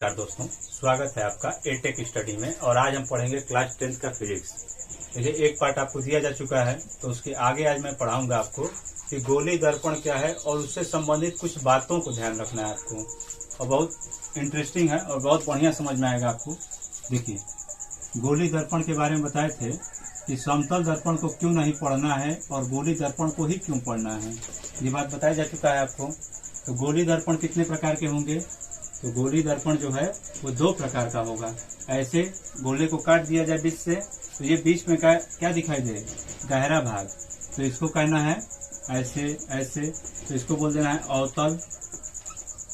नमस्कार दोस्तों, स्वागत है आपका एटेक स्टडी में। और आज हम पढ़ेंगे क्लास 10th का फिजिक्स। देखिए, एक पार्ट आपको दिया जा चुका है, तो उसके आगे आज मैं पढ़ाऊंगा आपको कि गोली दर्पण क्या है और उससे संबंधित कुछ बातों को ध्यान रखना है आपको। और बहुत इंटरेस्टिंग है और बहुत बढ़िया समझ में आएगा आपको। देखिए, गोली दर्पण के बारे में बताए थे कि समतल दर्पण को क्यों नहीं पढ़ना है और गोली दर्पण को ही क्यों पढ़ना है, ये बात बताया जा चुका है आपको। तो गोली दर्पण कितने प्रकार के होंगे? तो गोली दर्पण जो है वो दो प्रकार का होगा। ऐसे गोले को काट दिया जाए बीच से, तो ये बीच में क्या दिखाई दे? गहरा भाग। तो इसको कहना है ऐसे ऐसे, तो इसको बोल देना है अवतल।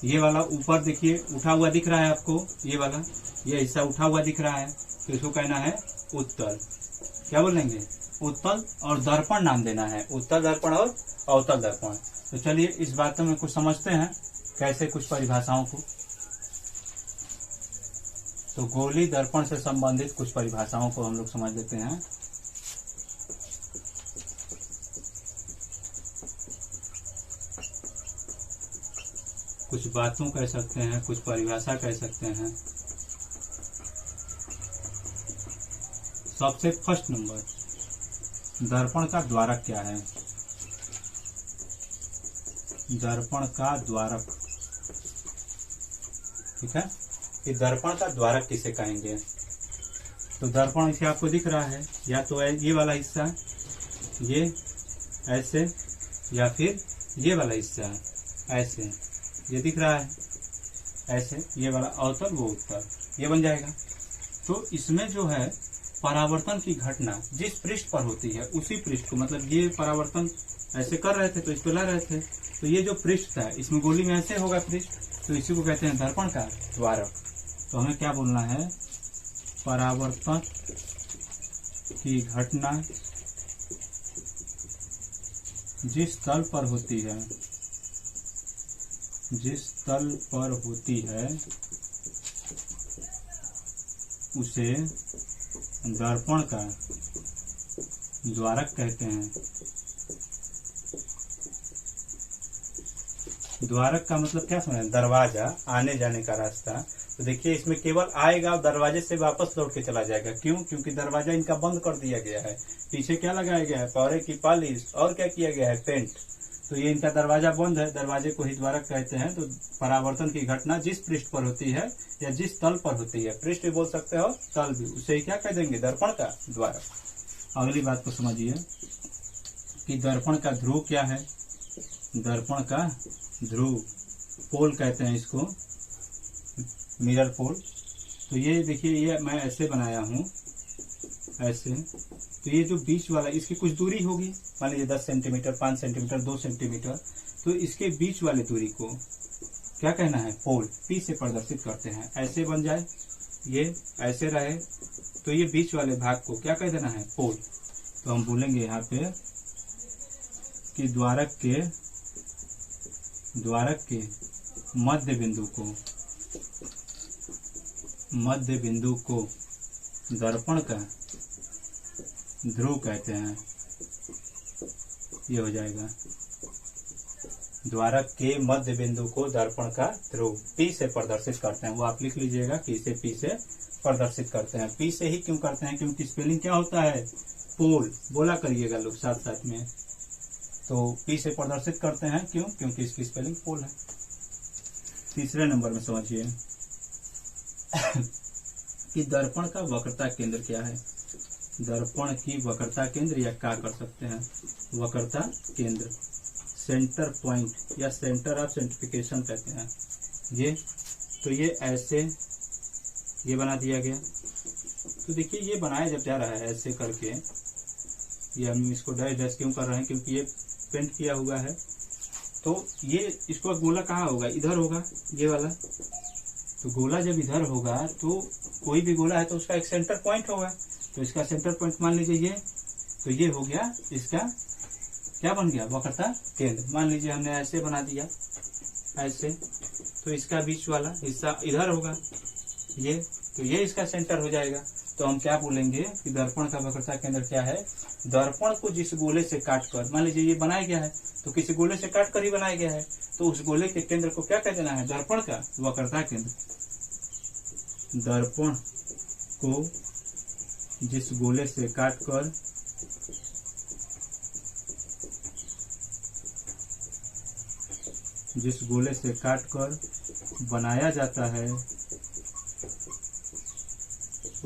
ये वाला ऊपर देखिए उठा हुआ दिख रहा है आपको, ये वाला ये हिस्सा उठा हुआ दिख रहा है, तो इसको कहना है उत्तल। क्या बोलेंगे? उत्तल। और दर्पण नाम देना है, उत्तल दर्पण और अवतल दर्पण। तो चलिए इस बातों में कुछ समझते हैं, कैसे कुछ परिभाषाओं को। तो गोली दर्पण से संबंधित कुछ परिभाषाओं को हम लोग समझ लेते हैं। कुछ बातों कह सकते हैं, कुछ परिभाषा कह सकते हैं। सबसे फर्स्ट नंबर, दर्पण का द्वारक क्या है? दर्पण का द्वारक, ठीक है। कि दर्पण का द्वारक किसे कहेंगे? तो दर्पण इसे आपको दिख रहा है, या तो ये वाला हिस्सा ये ऐसे, या फिर ये वाला हिस्सा ऐसे, ये दिख रहा है ऐसे, ये वाला अवतल वो उत्तल, ये बन जाएगा। तो इसमें जो है परावर्तन की घटना जिस पृष्ठ पर होती है उसी पृष्ठ को, मतलब ये परावर्तन ऐसे कर रहे थे तो इस पे ला रहे थे, तो ये जो पृष्ठ था इसमें गोली में ऐसे होगा पृष्ठ, तो इसी को कहते हैं दर्पण का द्वारक। तो हमें क्या बोलना है? परावर्तन की घटना जिस तल पर होती है, जिस तल पर होती है उसे दर्पण का द्वारक कहते हैं। द्वारक का मतलब क्या समझ? दरवाजा, आने जाने का रास्ता। तो देखिए, इसमें केवल आएगा और दरवाजे से वापस लौट के चला जाएगा। क्यों? क्योंकि दरवाजा इनका बंद कर दिया गया है। पीछे क्या लगाया गया है? पावरे की पॉलिश, और क्या किया गया है? पेंट। तो ये इनका दरवाजा बंद है, दरवाजे को ही द्वारक कहते हैं। तो परावर्तन की घटना जिस पृष्ठ पर होती है या जिस तल पर होती है, पृष्ठ भी बोल सकते हो तल भी, उसे ही क्या कह देंगे? दर्पण का द्वारक। अगली बात को समझिए कि दर्पण का ध्रुव क्या है? दर्पण का ध्रुव, पोल कहते हैं इसको, मिरर पोल। तो ये देखिए, ये मैं ऐसे बनाया हूँ ऐसे, तो ये जो बीच वाला इसकी कुछ दूरी होगी, मान लीजिए 10 सेंटीमीटर, 5 सेंटीमीटर, 2 सेंटीमीटर, तो इसके बीच वाले दूरी को क्या कहना है? पोल। पी से प्रदर्शित करते हैं। ऐसे बन जाए, ये ऐसे रहे, तो ये बीच वाले भाग को क्या कह देना है? पोल। तो हम बोलेंगे यहाँ पे कि द्वारक के मध्य बिंदु को दर्पण का ध्रुव कहते हैं। ये हो जाएगा, द्वारक के मध्य बिंदु को दर्पण का ध्रुव पी से प्रदर्शित करते हैं। वो आप लिख लीजिएगा कि इसे पी से प्रदर्शित करते हैं। पी से ही क्यों करते हैं? क्योंकि स्पेलिंग क्या होता है? पोल। बोला करिएगा लोग साथ साथ में। तो पी से प्रदर्शित करते हैं, क्यों? क्योंकि इसकी स्पेलिंग पोल है। तीसरे नंबर में समझिए कि दर्पण का वक्रता केंद्र क्या है? दर्पण की वक्रता केंद्र, या क्या कर सकते हैं? वक्रता केंद्र, सेंटर पॉइंट या सेंटर ऑफ सेंट्रिफिकेशन कहते हैं ये। तो ये ऐसे ये बना दिया गया। तो देखिए, ये बनाया जब जा रहा है ऐसे करके, ये हम इसको डैश डैश क्यों कर रहे हैं? क्योंकि ये पेंट किया हुआ है। तो ये इसको गोला कहाँ होगा? इधर होगा, ये वाला। तो गोला जब इधर होगा, तो कोई भी गोला है तो उसका एक सेंटर पॉइंट होगा। तो इसका सेंटर पॉइंट मान लीजिए ये, तो ये हो गया इसका क्या बन गया? वक्रता केंद्र। मान लीजिए हमने ऐसे बना दिया ऐसे, तो इसका बीच वाला हिस्सा इधर होगा ये, तो ये इसका सेंटर हो जाएगा। तो हम क्या बोलेंगे कि दर्पण का वक्रता केंद्र क्या है? दर्पण को जिस गोले से काटकर, मान लीजिए ये बनाया गया है तो किसी गोले से काट कर ही बनाया गया है, तो उस गोले के केंद्र को क्या कह देना है? दर्पण का वक्रता केंद्र। दर्पण को जिस गोले से काटकर बनाया जाता है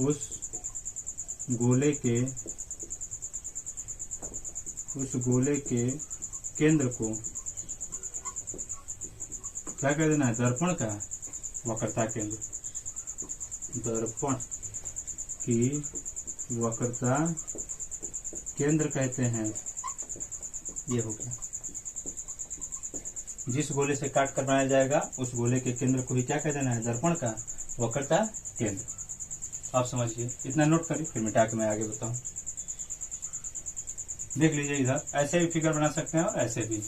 उस गोले के केंद्र को क्या कह देना है, दर्पण का वक्रता केंद्र, दर्पण की वक्रता केंद्र कहते हैं। ये हो गया, जिस गोले से काट कर बनाया जाएगा उस गोले के केंद्र को ही क्या कह देना है, दर्पण का वक्रता केंद्र। आप समझिए, इतना नोट करिए, फिर मिटा के मैं आगे बताऊं। देख लीजिए, इधर ऐसे भी फिगर बना सकते हैं और ऐसे भी।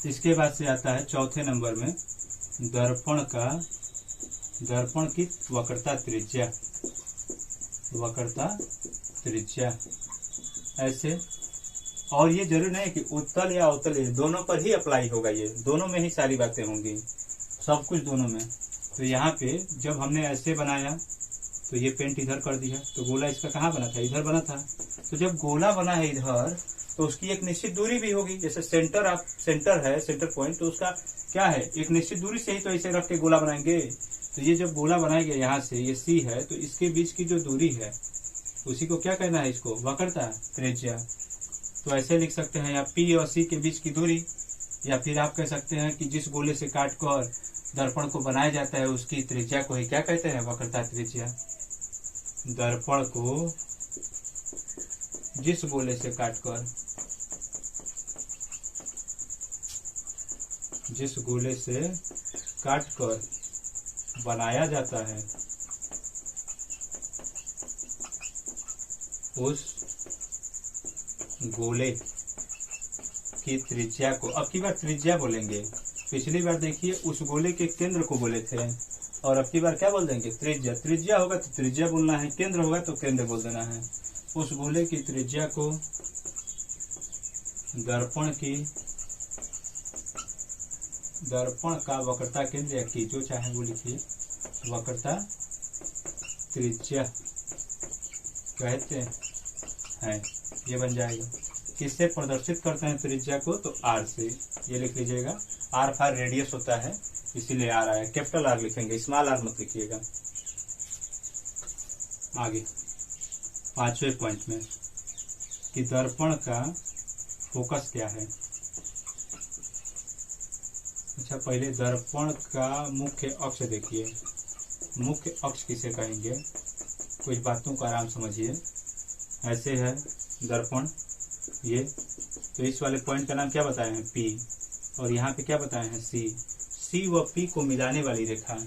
इसके बाद से आता है चौथे नंबर में दर्पण की वक्रता त्रिज्या, ऐसे। और ये जरूरी नहीं कि उत्तल या अवतल, दोनों पर ही अप्लाई होगा, ये दोनों में ही सारी बातें होंगी, सब कुछ दोनों में। तो यहाँ पे जब हमने ऐसे बनाया तो ये पेंट इधर कर दिया, तो गोला इसका कहाँ बना था, इधर बना था। तो जब गोला बना है इधर, तो उसकी एक निश्चित दूरी भी होगी। जैसे सेंटर है सेंटर पॉइंट, तो उसका क्या है, एक निश्चित दूरी से ही तो ऐसे रख के गोला बनाएंगे। तो ये जब गोला बनाएंगे यहाँ से, ये सी है, तो इसके बीच की जो दूरी है उसी को क्या कहना है, इसको वक्रता त्रिज्या। तो ऐसे लिख सकते हैं, या पी और सी के बीच की दूरी, या फिर आप कह सकते हैं कि जिस गोले से काटकर दर्पण को बनाया जाता है उसकी त्रिज्या को ही क्या कहते हैं, वक्रता त्रिज्या। दर्पण को जिस गोले से काटकर बनाया जाता है उस गोले की त्रिज्या को, अब की बार त्रिज्या बोलेंगे। पिछली बार देखिए उस गोले के केंद्र को बोले थे, और अब की बार क्या बोल देंगे, त्रिज्या। त्रिज्या होगा तो त्रिज्या बोलना है, केंद्र होगा तो केंद्र बोल देना है। उस गोले की त्रिज्या को दर्पण का वक्रता केंद्र, या की जो चाहे वो लिखिए, वक्रता त्रिज्या कहते हैं। ये बन जाएगा। किससे प्रदर्शित करते हैं त्रिज्या को, तो आर से। ये लिख लीजिएगा, आर फॉर रेडियस होता है, इसीलिए आर आया। कैपिटल आर लिखेंगे, स्मॉल आर मत लिखिएगा। आगे पांचवें पॉइंट में कि दर्पण का फोकस क्या है। अच्छा, पहले दर्पण का मुख्य अक्ष देखिए। मुख्य अक्ष किसे कहेंगे, कुछ बातों को आराम समझिए। ऐसे है दर्पण ये, तो इस वाले पॉइंट का नाम क्या बताए हैं, पी, और यहाँ पे क्या बताए हैं, सी। सी व पी को मिलाने वाली रेखा,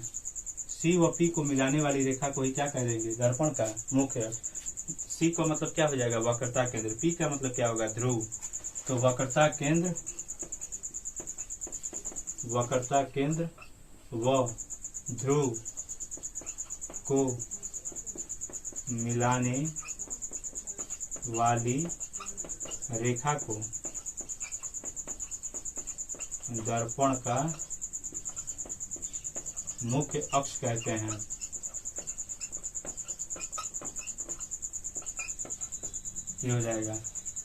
सी व पी को मिलाने वाली रेखा को ही क्या कह देंगे, दर्पण का मुख्य अक्ष। सी का मतलब क्या हो जाएगा, वक्रता केंद्र। पी का मतलब क्या होगा, ध्रुव। तो वक्रता केंद्र व ध्रुव को मिलाने वाली रेखा को दर्पण का मुख्य अक्ष कहते हैं। ये हो जाएगा,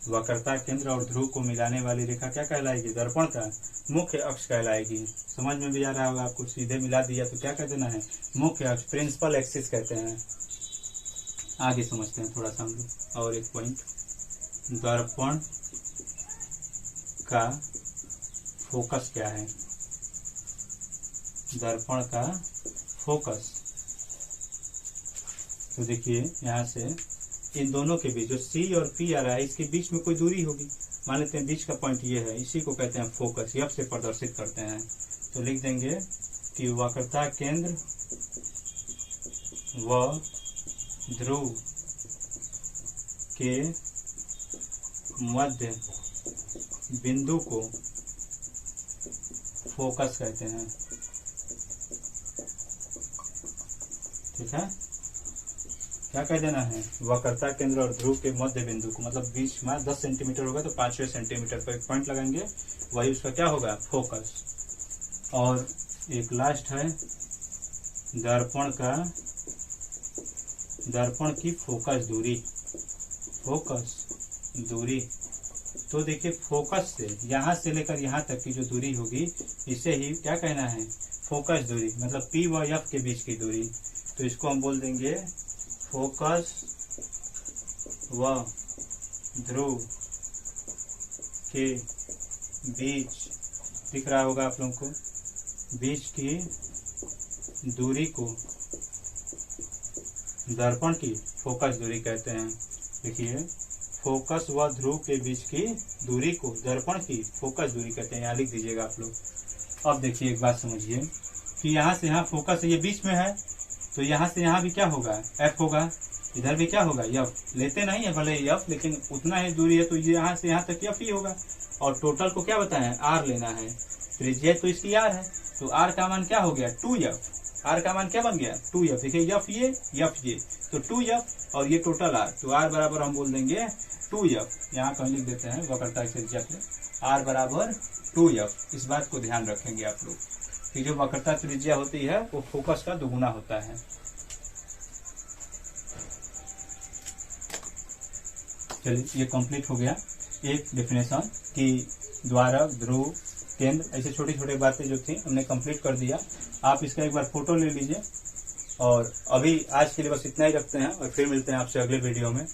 वक्रता केंद्र और ध्रुव को मिलाने वाली रेखा क्या कहलाएगी, दर्पण का मुख्य अक्ष कहलाएगी। समझ में भी आ रहा होगा आपको, सीधे मिला दिया तो क्या कह देना है, मुख्य अक्ष, प्रिंसिपल एक्सिस कहते हैं। आगे समझते हैं थोड़ा सा हम लोग और एक पॉइंट, दर्पण का फोकस क्या है। दर्पण का फोकस, तो देखिए यहाँ से इन दोनों के बीच जो सी और पी आ रहा है, इसके बीच में कोई दूरी होगी। मान लेते हैं बीच का पॉइंट ये है, इसी को कहते हैं फोकस, एफ से प्रदर्शित करते हैं। तो लिख देंगे कि वक्रता केंद्र व ध्रुव के मध्य बिंदु को फोकस कहते हैं। ठीक है, क्या कह देना है, वक्रता केंद्र और ध्रुव के मध्य बिंदु को, मतलब बीच में 10 सेंटीमीटर होगा तो 5वें सेंटीमीटर पर एक पॉइंट लगाएंगे, वही उसका क्या होगा, फोकस। और एक लास्ट है दर्पण की फोकस दूरी। तो देखिए फोकस से यहाँ से लेकर यहाँ तक की जो दूरी होगी इसे ही क्या कहना है, फोकस दूरी, मतलब P व F के बीच की दूरी। तो इसको हम बोल देंगे फोकस व ध्रुव के बीच, दिख रहा होगा आप लोगों को, बीच की दूरी को दर्पण की फोकस दूरी कहते हैं। देखिए फोकस व ध्रुव के बीच की दूरी को दर्पण की फोकस दूरी कहते हैं, यहाँ लिख दीजिएगा आप लोग। अब देखिए एक बात समझिए कि यहाँ से यहाँ फोकस ये बीच में है, तो यहाँ से यहाँ भी क्या होगा, F होगा, इधर भी क्या होगा, F। लेते नहीं है भले F, लेकिन उतना ही दूरी है तो ये यहाँ से यहाँ तक F ही होगा। और टोटल को क्या बताया है, R लेना है, त्रिज्या तो इसकी R है, तो R का मान क्या हो गया 2F, R का मान क्या बन गया 2F। देखिए F ये तो 2F और ये टोटल R, तो R बराबर हम बोल देंगे 2F। यहाँ कहीं लिख देते हैं वक्रता की त्रिज्या पे R बराबर 2F। इस बात को ध्यान रखेंगे आप लोग कि जो वक्रता त्रिज्या होती है वो फोकस का दोगुना होता है। चलिए ये कंप्लीट हो गया एक डेफिनेशन कि द्वारक, ध्रुव, केंद्र, ऐसे छोटी छोटी बातें जो थी हमने कंप्लीट कर दिया। आप इसका एक बार फोटो ले लीजिए। और अभी आज के लिए बस इतना ही रखते हैं और फिर मिलते हैं आपसे अगले वीडियो में।